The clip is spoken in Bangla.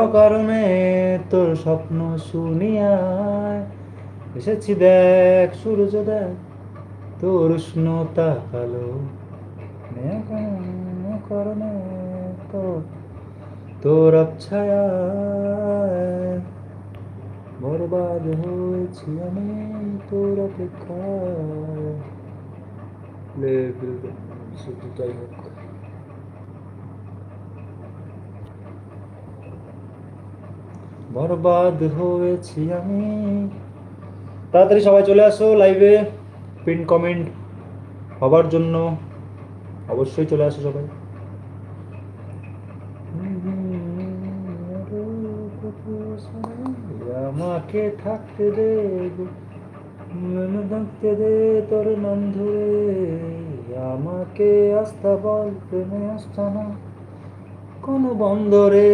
অকারণে তোর স্বপ্ন শুনিয়ায় এসেছি দেখ সূর্য দেখ তোর উষ্ণতা কালো অকারণে তোর তোর আবছায়ায় বরবাদ হয়েছি আমি তোর অপেক্ষায়। শুধু যাই হোক, বরবাদ হয়েছি আমি। তাড়াতাড়ি সবাই চলে আসো লাইভে, পিন কমেন্ট হবার জন্য অবশ্যই চলে আসো সবাই। আমাকে থাকতে দে গো, থাকতে দে তোর নাম ধরে, আমাকে আস্থা বল প্রেমে আস্থা না কোনো বন্দরে।